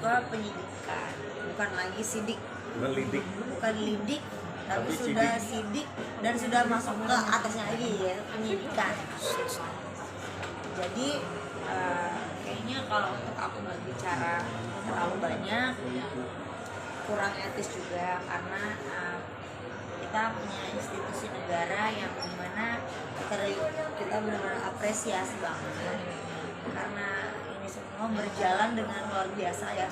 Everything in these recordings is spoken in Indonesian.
ke penyidikan, bukan lagi sidik, bukan lidik, tapi sudah sidik dan sudah masuk ke atasnya lagi ya penyidikan. Jadi kayaknya kalau untuk aku berbicara terlalu banyak kurang etis juga, karena kita punya institusi negara yang dimana kita benar-benar apresiasi banget, karena ini semua berjalan dengan luar biasa ya,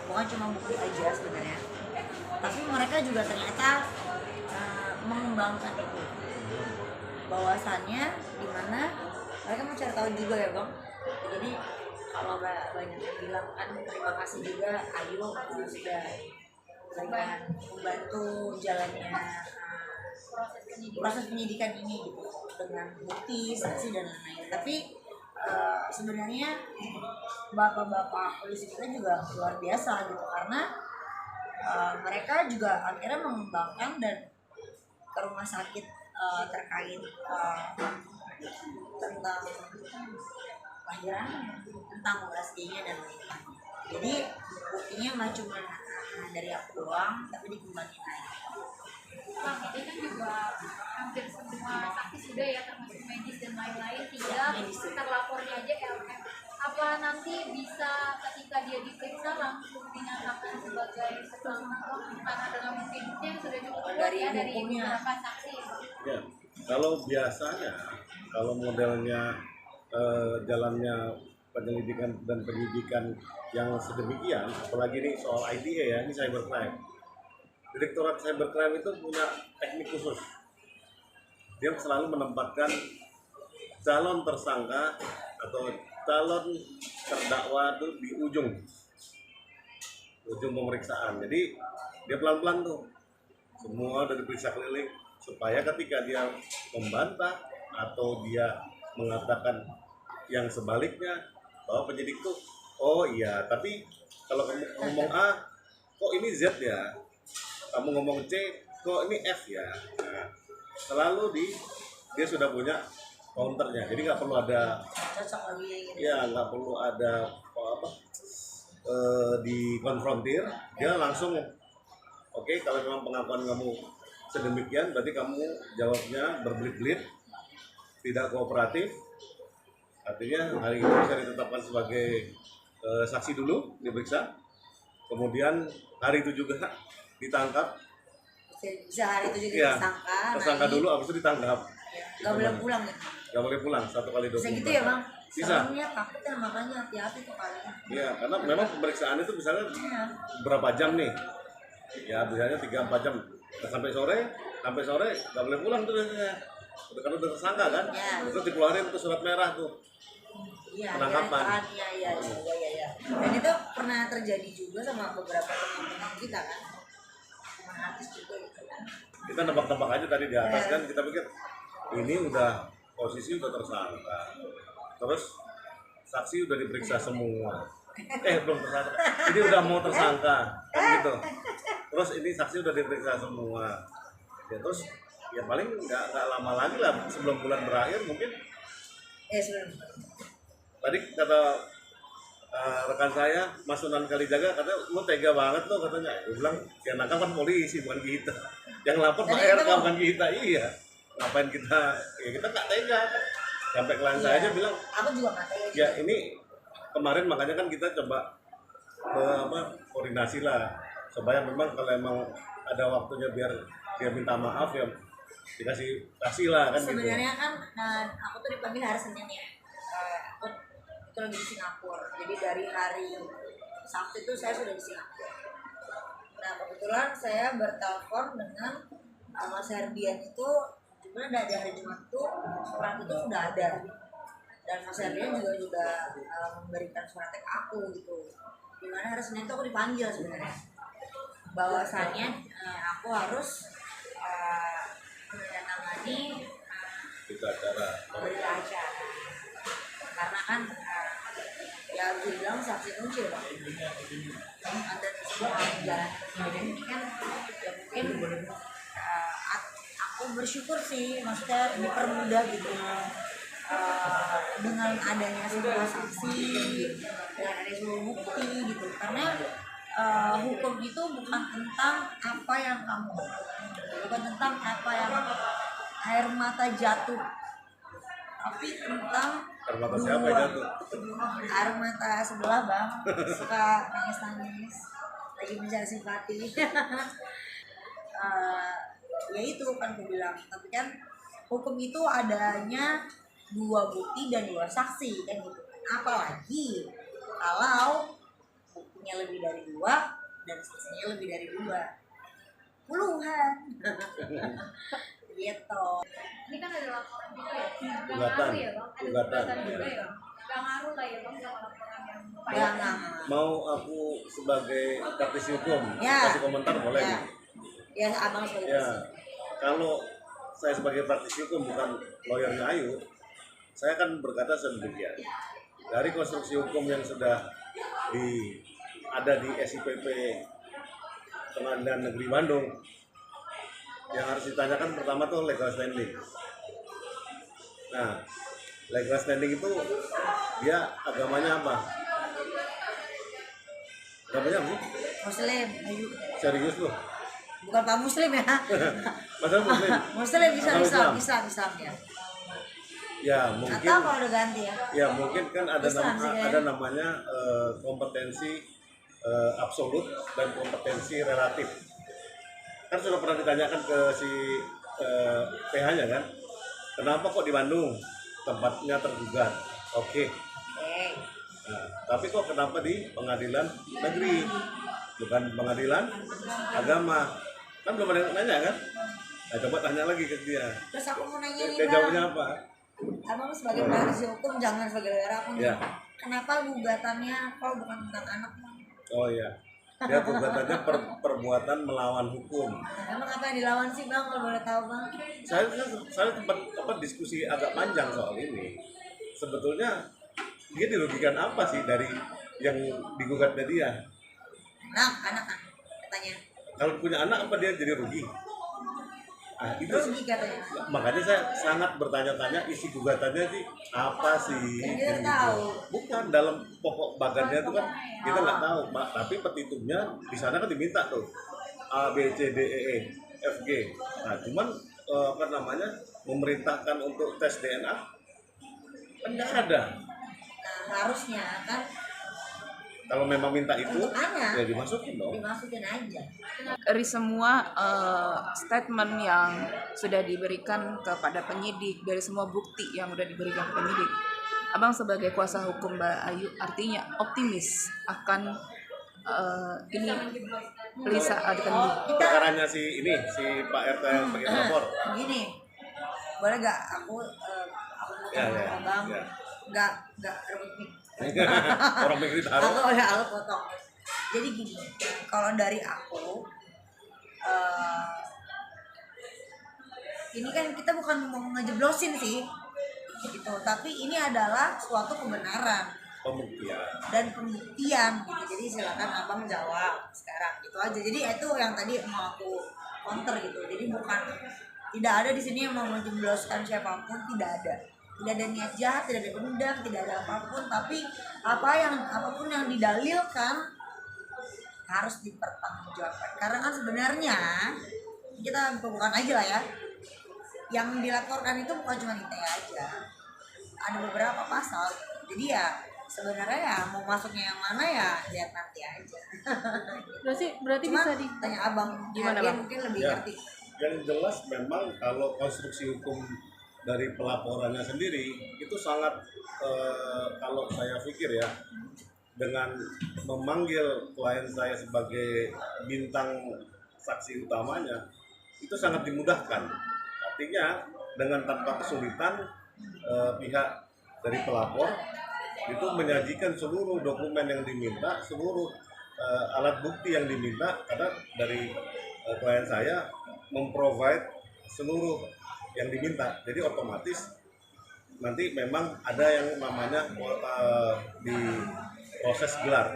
bukan cuma bukti aja sebenarnya, tapi mereka juga ternyata mengembangkan itu, bahwasannya dimana mereka mau cari tahu juga ya bang. Jadi kalau banyak yang bilang kan terima kasih juga Ayu sudah memberikan membantu jalannya proses penyidikan ini gitu, dengan bukti, saksi dan lain-lain. Tapi sebenarnya bapak-bapak polisi kita juga luar biasa gitu, karena mereka juga akhirnya mengembangkan dan ke rumah sakit terkait tentang kelahiran, tentang USG-nya dan lain-lain. Jadi buktinya nggak cuma dari aku doang, tapi dikembangin lagi. Bang, ini kan juga hampir semua saksi sudah ya, termasuk medis dan lain-lain, tinggal terlapornya aja LM. Apa nanti bisa ketika dia diperiksa langsung dinyatakan sebagai tersangka karena dengan bukti-bukti yang sudah cukup kuat ya dari beberapa saksi? Ya, kalau biasanya, kalau modelnya jalannya penyelidikan dan penyidikan yang sedemikian, apalagi ini soal ITE ya, ini cybercrime. Direktorat Cybercrime itu punya teknik khusus. Dia selalu menempatkan calon tersangka atau calon terdakwa itu di ujung pemeriksaan. Jadi dia pelan-pelan tuh, semua udah diperiksa keliling, supaya ketika dia membantah atau dia mengatakan yang sebaliknya, bahwa penyidik tuh, oh iya, tapi kalau kamu ngomong A, kok ini Z ya? Kamu ngomong C, kok ini F ya? Nah, selalu dia sudah punya counternya, jadi nggak perlu ada nggak perlu ada dikonfrontir, dia langsung oke, kalau memang pengakuan kamu sedemikian, berarti kamu jawabnya berbelit-belit, tidak kooperatif, artinya hari ini bisa ditetapkan sebagai saksi dulu, diperiksa, kemudian hari itu juga ditangkap, bisa hari itu juga tersangka dulu, habis itu ditangkap. Gak boleh pulang ya? Gak boleh pulang, 1 kali 24 bisa gitu ya bang? Bisa. Soalnya takut ya, makanya hati-hati tuh kalian. Iya, karena memang pemeriksaan itu misalnya berapa jam nih? Ya biasanya 3-4 jam. Nah, sampai sore gak boleh pulang tuh biasanya. Karena udah tersangka kan? Ya. Terus dikeluarin tuh surat merah tuh. Penangkapan. Iya. Dan itu pernah terjadi juga sama beberapa teman-teman kita kan, teman artis juga gitu kan. Kita nebak-nebak aja tadi di atas kan, kita pikir ini udah posisi udah tersangka, terus saksi udah diperiksa semua, belum tersangka, ini udah mau tersangka kan gitu, terus ini saksi udah diperiksa semua, ya terus ya paling nggak lama lagi lah, sebelum bulan berakhir mungkin. Tadi kata rekan saya, Mas Sunan Kalijaga, katanya lu tega banget lo, katanya. Gue bilang, yang nangkap kan polisi, bukan kita. Yang lapor Pak RK, bukan kita. Iya, ngapain kita, ya kita gak tega. Sampai klien saya aja bilang, aku juga gak tega. Ya ini kemarin makanya kan kita coba koordinasi lah, supaya memang kalau emang ada waktunya biar dia minta maaf ya kasih lah kan. Sebenarnya gitu. Kan aku tuh dipanggil hari Senin ya. Aku itu lagi di Singapura. Jadi dari hari Sabtu itu saya sudah di Singapura. Nah kebetulan saya bertelepon dengan Mas Herbian itu, sebenarnya dari hari Jumat itu surat itu sudah ada. Dan Mas Herbian juga memberikan suratnya ke aku gitu. Dimana hari Senin itu aku dipanggil sebenarnya. Bahwasannya aku harus menandatangani berita acara. Karena kan ya gue bilang saksi kunci loh, ada semua jalan ini kan ya mungkin aku bersyukur sih, maksudnya dipermudah gitu dengan adanya sebuah saksi, dengan adanya sebuah bukti gitu. Karena hukum itu bukan tentang apa yang kamu, bukan tentang apa yang air mata jatuh, tapi tentang Termata siapa yang jatuh? air mata sebelah bang, suka nangis lagi mencari simpati. Ya itu kan aku bilang, tapi kan hukum itu adanya dua bukti dan dua saksi kan gitu. Apalagi kalau buktinya lebih dari dua dan saksinya lebih dari dua, puluhan. Gitu. Ini kan ada laporan juga ya, nggak Gugatan. ngaruh ya bang, ada Gugatan. gugatan juga ya bang, nggak ngaruh lah ya bang sama laporan yang Jangan. Mau aku sebagai praktisi hukum Ya. kasih komentar boleh? Ya. Ya abang sebagai Ya, kalau saya sebagai praktisi hukum bukan lawyernya Ayu, saya akan berkata sedemikian. Dari konstruksi hukum yang sudah ada di SIPP Pengadilan Negeri Bandung, yang harus ditanyakan pertama tuh legal standing. Nah, legal standing itu dia agamanya apa? Agamanya apa sih? Muslim. Ayo. Serius loh? Bukan Pak Muslim ya. Masa muslim? Muslim bisa Atau Islam? bisa ya. Ya mungkin. Atau kalau udah ganti ya. Ya mungkin kan ada Islam sih kayaknya. ada namanya kompetensi absolut dan kompetensi relatif. Kan sudah pernah ditanyakan ke si PH-nya kan, kenapa kok di Bandung tempatnya tergugat? Oke. Oke. Nah, tapi kok kenapa di pengadilan negeri bukan pengadilan agama? Kan belum ada yang nanya kan? Nah coba tanya lagi ke dia. Terus aku mau nanya nih Dia Bang. jawabnya apa? Abang sebagai praktisi hukum, jangan sebagai lawyer aku nih. Ya. Kenapa gugatannya kok bukan tentang anak Bang? Oh iya. Dia gugatannya perbuatan melawan hukum. Nah, emang apa yang dilawan sih Bang kalau boleh tahu Bang? Saya tempat diskusi agak panjang soal ini. Sebetulnya dia dirugikan apa sih dari yang digugatnya dia? Anak kan katanya. Kalau punya anak apa dia jadi rugi? Ah, itu Rugi katanya. makanya saya sangat bertanya-tanya isi gugatannya sih apa sih? Dan kita Gitu. tahu. Bukan dalam pokok bagannya itu kan kita nggak tahu, tapi petitumnya di sana kan diminta tuh A B C D E E F G. Nah, cuman apa namanya memerintahkan untuk tes DNA kan nggak ada. Nah, harusnya kan Kalau memang minta itu untuk anak ya dimasukin dong. dimasukin aja. Dari semua statement yang sudah diberikan kepada penyidik, dari semua bukti yang sudah diberikan ke penyidik, Abang sebagai kuasa hukum Mbak Ayu artinya optimis akan ini bisa akan Perkaranya si Pak RT yang sebagai pelapor. Gini, boleh gak aku Ya, potong ya, abang, ya. nggak rebut mic. Orang negeri taruh. Aku potong. Jadi gini, kalau dari aku, ini kan kita bukan mau ngejeblosin sih, gitu. Tapi ini adalah suatu kebenaran Pembuktian. dan pembuktian gitu. Jadi silakan abang jawab sekarang gitu aja. Jadi itu yang tadi mau aku counter gitu. Jadi bukan, tidak ada di sini yang mau menjebloskan siapapun, tidak ada niat jahat, tidak ada dendam, tidak ada apapun. Tapi apapun yang didalilkan harus dipertanggungjawabkan. Karena kan sebenarnya kita bukan aja lah ya, yang dilaporkan itu bukan cuma ITE aja, ada beberapa pasal. Jadi ya sebenarnya ya mau masuknya yang mana ya lihat nanti aja. berarti Cuma bisa di tanya abang Gimana, dia Bang? mungkin lebih Ya. ngerti. Yang jelas memang kalau konstruksi hukum dari pelaporannya sendiri itu sangat kalau saya pikir ya, dengan memanggil klien saya sebagai bintang saksi utamanya itu sangat dimudahkan. Artinya dengan tanpa kesulitan pihak dari pelapor itu menyajikan seluruh dokumen yang diminta, seluruh alat bukti yang diminta, karena dari klien saya memprovide seluruh yang diminta. Jadi otomatis nanti memang ada yang namanya di proses gelar.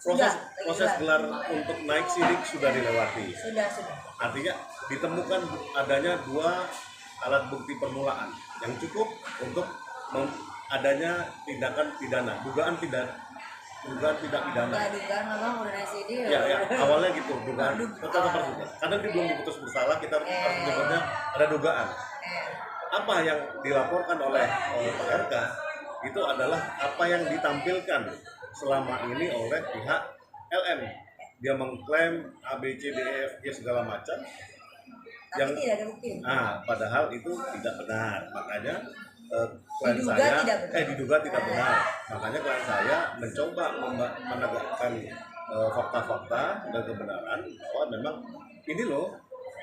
Proses gelar untuk naik sidik sudah dilewati. Sudah. Artinya ditemukan adanya dua alat bukti permulaan yang cukup untuk adanya tindakan pidana, dugaan tidak pidana. Ya dugaan memang udah nasi dia. Ya, awalnya gitu, dugaan. Dugaan. Kadang dia belum diputus bersalah, kita harus menyebutnya ada dugaan. Apa yang dilaporkan oleh Pak RK itu adalah apa yang ditampilkan selama ini oleh pihak LM. Dia mengklaim A, B, C, D, E, F, G segala macam. Tapi tidak ada bukti. Padahal itu tidak benar. Makanya klien Diduga saya tidak benar. diduga tidak benar. Makanya klien saya mencoba menegakkan fakta-fakta dan kebenaran bahwa memang ini loh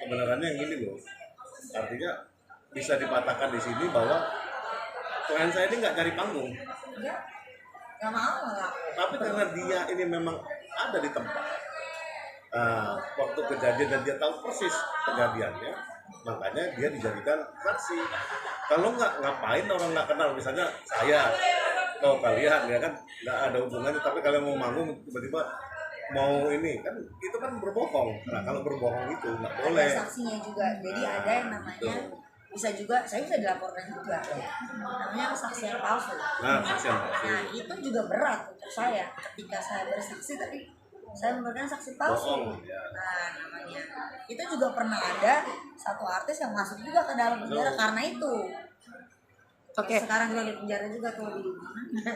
kebenarannya yang ini loh. Artinya bisa dipatahkan di sini bahwa klien saya ini nggak cari panggung. Nggak mau nggak. Tapi karena dia ini memang ada di tempat waktu kejadian dan dia tahu persis kejadiannya, makanya dia dijadikan saksi. Kalau ngapain orang nggak kenal, misalnya saya, kalian ya kan nggak ada hubungannya, tapi kalian mau manggung tiba-tiba mau ini kan itu kan berbohong. Nah kalau berbohong itu nggak boleh. Ada saksinya juga, jadi ada yang namanya bisa juga, saya bisa dilaporkan juga namanya kesaksian palsu. Kesaksian palsu. Nah itu juga berat untuk saya ketika saya bersaksi tapi saya memberikan saksi palsu. Bohong, ya. Nah namanya itu juga pernah ada satu artis yang masuk juga ke dalam penjara karena itu. Oke. Sekarang juga di penjara juga tuh di mana?